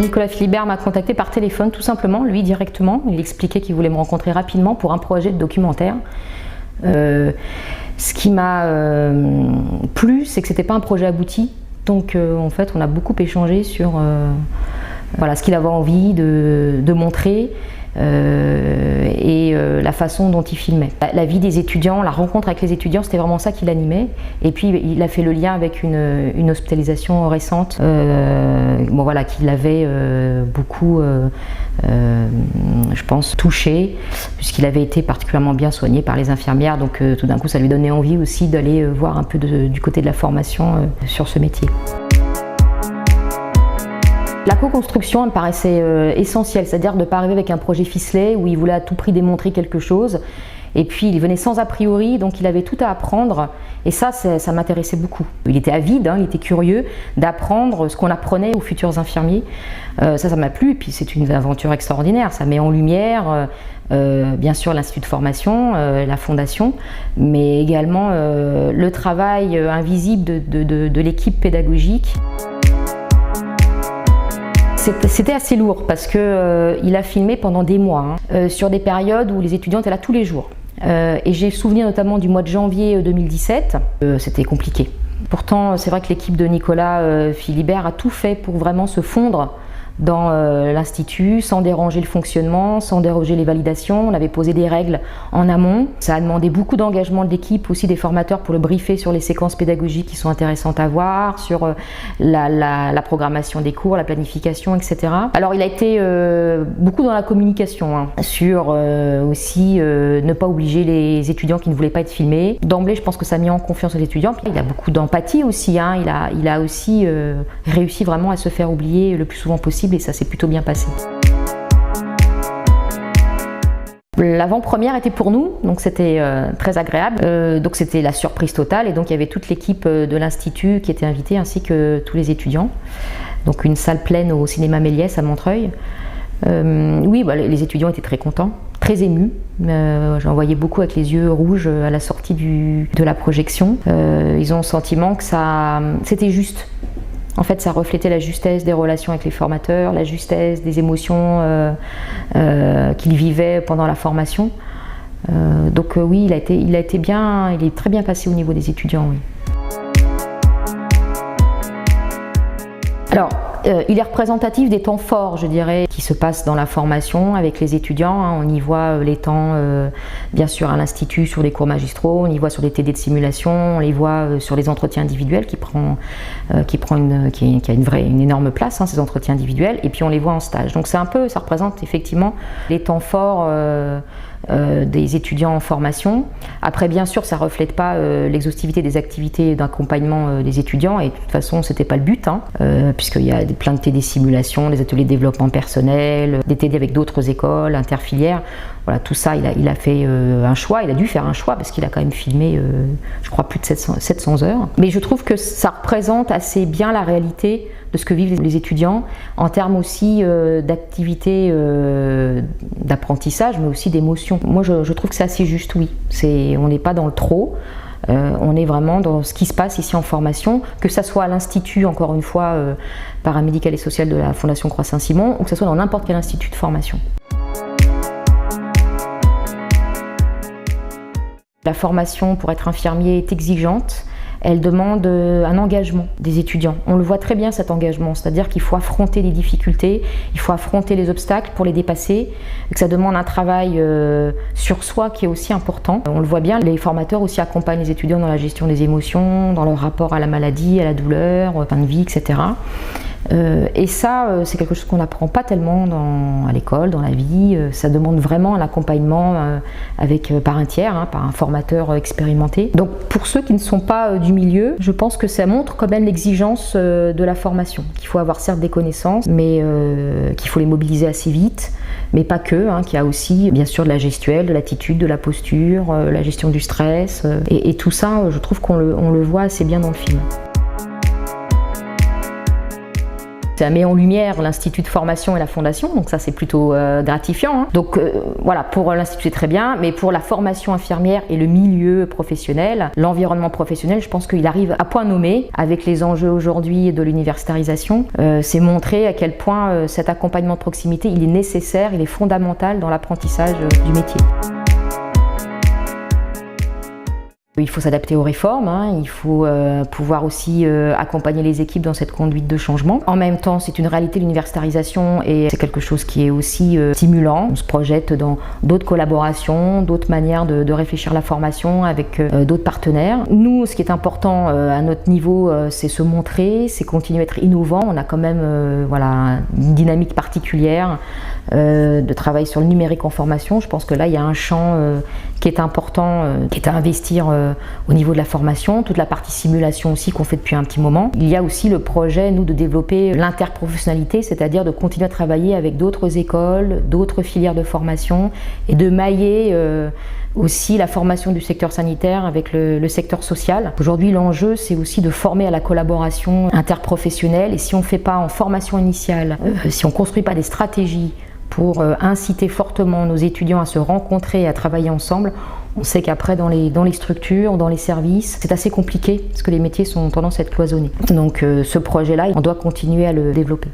Nicolas Philibert m'a contacté par téléphone tout simplement, lui directement. Il expliquait qu'il voulait me rencontrer rapidement pour un projet de documentaire. Ce qui m'a plu, c'est que c'était pas un projet abouti. Donc en fait, on a beaucoup échangé sur voilà, ce qu'il avait envie de montrer et la façon dont il filmait. La vie des étudiants, la rencontre avec les étudiants, c'était vraiment ça qui l'animait. Et puis il a fait le lien avec une hospitalisation récente bon, voilà, qui l'avait beaucoup, je pense, touché, puisqu'il avait été particulièrement bien soigné par les infirmières. Donc tout d'un coup, ça lui donnait envie aussi d'aller voir un peu du côté de la formation sur ce métier. La co-construction me paraissait essentielle, c'est-à-dire de ne pas arriver avec un projet ficelé où il voulait à tout prix démontrer quelque chose. Et puis il venait sans a priori, donc il avait tout à apprendre. Et ça m'intéressait beaucoup. Il était avide, hein, il était curieux d'apprendre ce qu'on apprenait aux futurs infirmiers. Ça m'a plu, et puis c'est une aventure extraordinaire. Ça met en lumière, bien sûr, l'Institut de formation, la fondation, mais également le travail invisible de l'équipe pédagogique. C'était assez lourd parce qu'il a filmé pendant des mois, hein, sur des périodes où les étudiants étaient là tous les jours. Et j'ai souvenir notamment du mois de janvier 2017, c'était compliqué. Pourtant, c'est vrai que l'équipe de Nicolas Philibert a tout fait pour vraiment se fondre dans l'Institut, sans déranger le fonctionnement, sans déroger les validations. On avait posé des règles en amont. Ça a demandé beaucoup d'engagement de l'équipe, aussi des formateurs pour le briefer sur les séquences pédagogiques qui sont intéressantes à voir, sur la programmation des cours, la planification, etc. Alors il a été beaucoup dans la communication, hein, sur aussi ne pas obliger les étudiants qui ne voulaient pas être filmés. D'emblée, je pense que ça a mis en confiance les étudiants. Il a beaucoup d'empathie aussi, hein. Il a aussi réussi vraiment à se faire oublier le plus souvent possible. Et ça s'est plutôt bien passé. L'avant-première était pour nous, donc c'était très agréable. Donc c'était la surprise totale, et donc il y avait toute l'équipe de l'Institut qui était invitée, ainsi que tous les étudiants. Donc une salle pleine au cinéma Méliès à Montreuil. Oui, bah, les étudiants étaient très contents, très émus. J'en voyais beaucoup avec les yeux rouges à la sortie de la projection. Ils ont le sentiment que c'était juste. En fait, ça reflétait la justesse des relations avec les formateurs, la justesse des émotions qu'ils vivaient pendant la formation. Donc oui, il est très bien passé au niveau des étudiants. Oui. Alors, il est représentatif des temps forts, je dirais, qui se passent dans la formation avec les étudiants. Hein. On y voit les temps, bien sûr, à l'Institut sur les cours magistraux, on y voit sur les TD de simulation, on les voit sur les entretiens individuels qui a une énorme place, hein, ces entretiens individuels, et puis on les voit en stage. Donc ça représente effectivement les temps forts des étudiants en formation. Après, bien sûr, ça ne reflète pas l'exhaustivité des activités d'accompagnement des étudiants, et de toute façon, ce n'était pas le but, hein, puisqu'il y a plein de TD simulation, des ateliers de développement personnel, des TD avec d'autres écoles, interfilières. Voilà, tout ça, il a fait un choix, il a dû faire un choix, parce qu'il a quand même filmé, je crois, plus de 700 heures. Mais je trouve que ça représente assez bien la réalité de ce que vivent les étudiants, en termes aussi d'activités d'apprentissage, mais aussi d'émotion. Moi, je trouve que c'est assez juste, oui. On n'est pas dans le trop, on est vraiment dans ce qui se passe ici en formation, que ça soit à l'Institut, encore une fois, paramédical et social de la Fondation Croix-Saint-Simon, ou que ce soit dans n'importe quel institut de formation. La formation pour être infirmier est exigeante. Elle demande un engagement des étudiants. On le voit très bien, cet engagement, c'est-à-dire qu'il faut affronter les difficultés, il faut affronter les obstacles pour les dépasser, et que ça demande un travail sur soi qui est aussi important. On le voit bien, les formateurs aussi accompagnent les étudiants dans la gestion des émotions, dans leur rapport à la maladie, à la douleur, fin de vie, etc. Et ça, c'est quelque chose qu'on n'apprend pas tellement à l'école, dans la vie. Ça demande vraiment un accompagnement par un tiers, hein, par un formateur expérimenté. Donc pour ceux qui ne sont pas du milieu, je pense que ça montre quand même l'exigence de la formation. Qu'il faut avoir certes des connaissances, mais qu'il faut les mobiliser assez vite, mais pas que, hein, qu'il y a aussi bien sûr de la gestuelle, de l'attitude, de la posture, la gestion du stress, et tout ça, je trouve qu'on le voit assez bien dans le film. ça met en lumière l'Institut de formation et la Fondation, donc ça c'est plutôt gratifiant. Hein. Donc voilà, pour l'Institut c'est très bien, mais pour la formation infirmière et le milieu professionnel, l'environnement professionnel, je pense qu'il arrive à point nommé avec les enjeux aujourd'hui de l'universitarisation. C'est montrer à quel point cet accompagnement de proximité, il est nécessaire, il est fondamental dans l'apprentissage du métier. Il faut s'adapter aux réformes, hein. Il faut pouvoir aussi accompagner les équipes dans cette conduite de changement. En même temps, c'est une réalité l'universitarisation et c'est quelque chose qui est aussi stimulant. On se projette dans d'autres collaborations, d'autres manières de réfléchir la formation avec d'autres partenaires. Nous, ce qui est important à notre niveau, c'est se montrer, c'est continuer à être innovant. On a quand même voilà, une dynamique particulière de travail sur le numérique en formation. Je pense que là, il y a un champ qui est important, qui est à investir au niveau de la formation, toute la partie simulation aussi qu'on fait depuis un petit moment. Il y a aussi le projet, nous, de développer l'interprofessionnalité, c'est-à-dire de continuer à travailler avec d'autres écoles, d'autres filières de formation et de mailler aussi la formation du secteur sanitaire avec le secteur social. Aujourd'hui, l'enjeu, c'est aussi de former à la collaboration interprofessionnelle et si on ne fait pas en formation initiale, si on ne construit pas des stratégies pour inciter fortement nos étudiants à se rencontrer et à travailler ensemble, on sait qu'après dans les structures, dans les services, c'est assez compliqué parce que les métiers ont tendance à être cloisonnés. Donc ce projet-là, on doit continuer à le développer.